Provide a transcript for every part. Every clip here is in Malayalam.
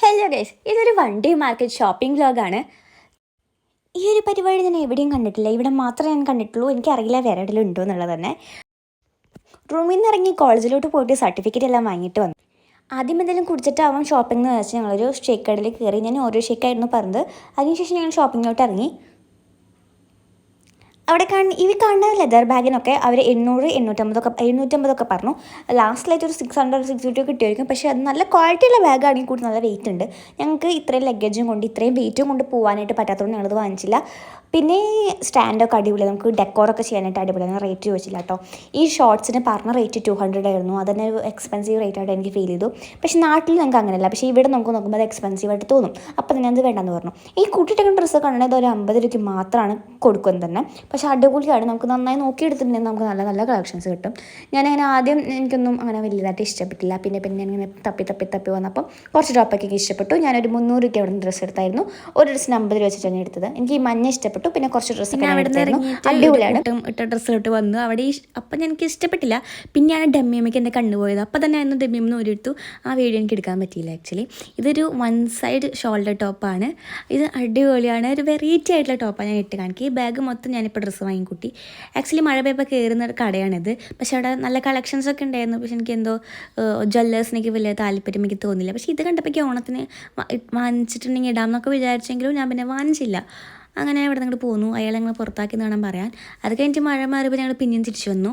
ഹലോ ഗൈസ്, ഇതൊരു വൺ ഡേ മാർക്കറ്റ് ഷോപ്പിംഗ് വ്ലോഗാണ്. ഈ ഒരു പരിപാടി ഞാൻ എവിടെയും കണ്ടിട്ടില്ല, ഇവിടെ മാത്രമേ ഞാൻ കണ്ടിട്ടുള്ളൂ. എനിക്കറിയില്ല വേറെ എവിടെയും ഉണ്ടോ എന്നുള്ളത് തന്നെ. റൂമിൽ നിന്ന് ഇറങ്ങി കോളേജിലോട്ട് പോയിട്ട് സർട്ടിഫിക്കറ്റ് എല്ലാം വാങ്ങിയിട്ട് വന്നു. ആദ്യം എന്തെങ്കിലും കുടിച്ചിട്ടാവാം ഷോപ്പിംഗ് എന്ന് വെച്ചാൽ ഞങ്ങളൊരു ഷേക്ക് കടയിൽ കയറി. ഞാൻ ഓരോ ഷേക്കായിരുന്നു പറഞ്ഞത്. അതിനുശേഷം ഞങ്ങൾ ഷോപ്പിങ്ങിലോട്ട് ഇറങ്ങി. അവിടെ കാണുന്ന ലെതർ ബാഗിനൊക്കെ അവർ 800-850 പറഞ്ഞു. ലാസ്റ്റിലായിട്ട് ഒരു 600-650 കിട്ടിയായിരിക്കും. പക്ഷേ അത് നല്ല ക്വാളിറ്റിയുള്ള ബാഗാണെങ്കിൽ കൂടി നല്ല വെയിറ്റ് ഉണ്ട്. ഞങ്ങൾക്ക് ഇത്രയും ലഗേജും കൊണ്ട് ഇത്രയും വെയിറ്റും കൊണ്ട് പോകാനായിട്ട് പറ്റാത്തതുകൊണ്ട് ഞങ്ങളത് വാങ്ങിച്ചില്ല. പിന്നെ സ്റ്റാൻഡൊക്കെ അടിപൊളിയാണ്, നമുക്ക് ഡെക്കോറൊക്കെ ചെയ്യാനായിട്ട് അടിപൊളിയാണ്. റേറ്റ് ചോദിച്ചില്ല കേട്ടോ. ഈ ഷോർട്സിന് പറഞ്ഞ റേറ്റ് 200 ആയിരുന്നു. അതന്നെ ഒരു എക്സ്പെൻസീവ് റേറ്റ് ആയിട്ട് എനിക്ക് ഫീൽ ചെയ്തു. പക്ഷേ നാട്ടിൽ ഞങ്ങൾക്ക് അങ്ങനെയല്ല. പക്ഷേ ഇവിടെ നമുക്ക് നോക്കുമ്പോൾ അത് എക്സ്പെൻസീവ് ആയിട്ട് തോന്നും. അപ്പോൾ തന്നെ അത് വേണ്ടെന്ന് പറഞ്ഞു. ഈ കൂട്ടിയിട്ടൊക്കെ ഡ്രസ്സ് കണ്ടത് ഒരു 50 രൂപയ്ക്ക് മാത്രമാണ് കൊടുക്കുന്നത് തന്നെ. പക്ഷേ അടിപൊളിയാണ്, നമുക്ക് നന്നായി നോക്കിയെടുത്തിട്ടുണ്ടെങ്കിൽ നമുക്ക് നല്ല നല്ല കളക്ഷൻസ് കിട്ടും. ഞാനങ്ങനെ ആദ്യം എനിക്കൊന്നും അങ്ങനെ വലിയതായിട്ട് ഇഷ്ടപ്പെട്ടില്ല. പിന്നെ ഞാനിങ്ങനെ തപ്പി വന്നപ്പം കുറച്ച് ടോപ്പൊക്കെ ഇഷ്ടപ്പെട്ടു. ഞാനൊരു 300 രൂപയ്ക്ക് അവിടെ നിന്ന് ഡ്രസ്സ് എടുത്തായിരുന്നു. ഒരു ഡ്രസ്സിന് 50 രൂപ വെച്ചിട്ടാണ് എടുത്തത്. എനിക്ക് ഈ മഞ്ഞ ഇഷ്ടപ്പെട്ടു. പിന്നെ കുറച്ച് ഡ്രസ്സൊക്കെ അടിപൊളിയാണ്. ഇട്ട ഡ്രസ്സിലോട്ട് വന്നു. അവിടെ അപ്പം എനിക്ക് ഇഷ്ടപ്പെട്ടില്ല. പിന്നെയാണ് ഡമ്മിയമ്മയ്ക്ക് എൻ്റെ കണ്ണു പോയത്. അപ്പം തന്നെ ആയിരുന്നു ഡമ്മിയമ്മ ഒരിടത്തു. ആ വീഡിയോ എനിക്ക് എടുക്കാൻ പറ്റിയില്ല ആക്ച്വലി. ഇതൊരു 1 സൈഡ് ഷോൾഡർ ടോപ്പാണ്. ഇത് അടിപൊളിയാണ്, ഒരു വെറൈറ്റി ആയിട്ടുള്ള ടോപ്പാണ് ഞാൻ ഇട്ട് കാണിക്കുക. ഈ ബാഗ് മൊത്തം ഞാനിപ്പോൾ ഡ്രസ്സ് വാങ്ങിക്കൂട്ടി. ആക്ച്വലി മഴ പെയ്യുമ്പോൾ കയറുന്ന ഒരു കടയാണിത്. പക്ഷേ അവിടെ നല്ല കളക്ഷൻസൊക്കെ ഉണ്ടായിരുന്നു. പക്ഷെ എനിക്ക് എന്തോ ജ്വല്ലേഴ്സിനൊക്കെ വലിയ താല്പര്യം എനിക്ക് തോന്നില്ല. പക്ഷേ ഇത് കണ്ടപ്പോൾ എനിക്ക് ഓണത്തിന് വാങ്ങിച്ചിട്ടുണ്ടെങ്കിൽ ഇടാമെന്നൊക്കെ വിചാരിച്ചെങ്കിലും ഞാൻ പിന്നെ വാങ്ങിച്ചില്ല. അങ്ങനെ ഇവിടെ നിന്ന് പോന്നു. അയാൾ ഞങ്ങൾ പുറത്താക്കി വേണം പറയാൻ. അത് കഴിഞ്ഞിട്ട് മഴ മാറിയപ്പോൾ ഞങ്ങൾ പിന്നെയും തിരിച്ചു വന്നു.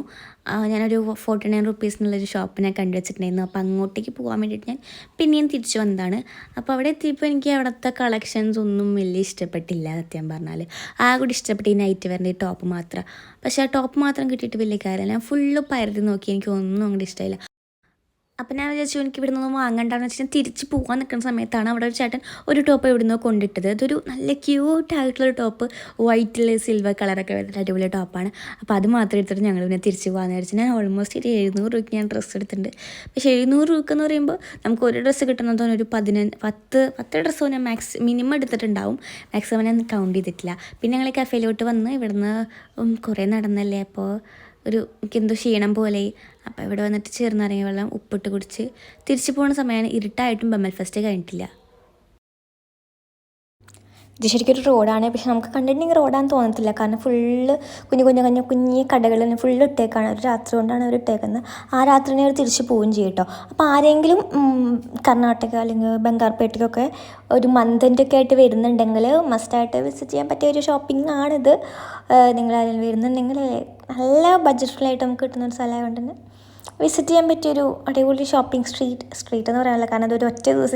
ഞാനൊരു 49 റുപ്പീസിനുള്ളൊരു ഷോപ്പിനെ കണ്ടുവച്ചിട്ടുണ്ടായിരുന്നു. അപ്പോൾ അങ്ങോട്ടേക്ക് പോകാൻ വേണ്ടിയിട്ട് ഞാൻ പിന്നെയും തിരിച്ചു വന്നതാണ്. അപ്പോൾ അവിടെ എത്തിയപ്പോൾ എനിക്ക് അവിടുത്തെ കളക്ഷൻസ് ഒന്നും വലിയ ഇഷ്ടപ്പെട്ടില്ല സത്യം പറഞ്ഞാൽ. ആ കൂടി ഇഷ്ടപ്പെട്ട ഈ നൈറ്റ് വെയറിൻ്റെ ഈ ടോപ്പ് മാത്രം. പക്ഷേ ആ ടോപ്പ് മാത്രം കിട്ടിയിട്ട് വലിയ കാര്യമില്ല. ഞാൻ ഫുള്ള് പരതി നോക്കി, എനിക്ക് ഒന്നും അങ്ങോട്ട് ഇഷ്ടമായില്ല. അപ്പം ഞാൻ വിചാരിച്ചു എനിക്ക് ഇവിടെ നിന്നൊന്നും വാങ്ങണ്ടെന്ന് വെച്ചാൽ തിരിച്ച് പോകാൻ നിൽക്കുന്ന സമയത്താണ് അവിടെ ഒരു ചേട്ടൻ ഒരു ടോപ്പ് ഇവിടെ നിന്ന് കൊണ്ടിട്ടത്. അതൊരു നല്ല ക്യൂട്ടായിട്ടുള്ളൊരു ടോപ്പ്, വൈറ്റിൽ സിൽവർ കളറൊക്കെ വരുന്ന അടിപൊളി ടോപ്പാണ്. അപ്പോൾ അത് മാത്രം എടുത്തിട്ട് ഞങ്ങൾ പിന്നെ തിരിച്ച് പോകാമെന്ന് വിചാരിച്ചു. ഞാൻ ഓൾമോസ്റ്റ് ഒരു 700 രൂപയ്ക്ക് ഞാൻ ഡ്രസ്സ് എടുത്തിട്ടുണ്ട്. പക്ഷേ 700 രൂപ എന്ന് പറയുമ്പോൾ നമുക്ക് ഒരു ഡ്രസ്സ് കിട്ടുന്നത് ഒരു 10 ഡ്രസ്സോ ഞാൻ മിനിമം എടുത്തിട്ടുണ്ടാവും. മാക്സിമം ഞാൻ കൗണ്ട് ചെയ്തിട്ടില്ല. പിന്നെ ഞങ്ങൾ കഫേയിലോട്ട് വന്ന് ഇവിടുന്ന് കുറേ നടന്നല്ലേ, അപ്പോൾ എനിക്കെന്തോ ക്ഷീണം പോലെ. അപ്പോൾ ഇവിടെ വന്നിട്ട് ചെറുനാരങ്ങ വെള്ളം ഉപ്പിട്ട് കുടിച്ച് തിരിച്ചു പോകുന്ന സമയമാണ്. ഇരുട്ടായിട്ടും ബമ്മൽ ഫെസ്റ്റ് കഴിഞ്ഞിട്ടില്ല. ഇത് ശരിക്കും ഒരു റോഡാണ്. പക്ഷെ നമുക്ക് കണ്ടിട്ടുണ്ടെങ്കിൽ റോഡാണെന്ന് തോന്നത്തില്ല. കാരണം ഫുള്ള് കുഞ്ഞി കടകൾ ഫുള്ള് ഇട്ടേക്കാണ്. ഒരു രാത്രി കൊണ്ടാണ് അവർ ഇട്ടേക്കുന്നത്. ആ രാത്രി അവർ തിരിച്ച് പോവുകയും ചെയ്യും കേട്ടോ. അപ്പോൾ ആരെങ്കിലും കർണാടക അല്ലെങ്കിൽ ബംഗാർപേട്ടയ്ക്കൊക്കെ ഒരു മന്തിൻ്റെ ഒക്കെ ആയിട്ട് വരുന്നുണ്ടെങ്കിൽ മസ്റ്റായിട്ട് വിസിറ്റ് ചെയ്യാൻ പറ്റിയ ഒരു ഷോപ്പിംഗ് ആണിത്. നിങ്ങളാരും വരുന്നുണ്ടെങ്കിൽ നല്ല ബഡ്ജറ്റിലായിട്ട് നമുക്ക് കിട്ടുന്നൊരു സ്ഥലമായതുകൊണ്ട് തന്നെ വിസിറ്റ് ചെയ്യാൻ പറ്റിയൊരു അടിപൊളി ഷോപ്പിംഗ് സ്ട്രീറ്റ് എന്ന് പറയാനുള്ള. കാരണം അതൊരു ഒറ്റ ദിവസം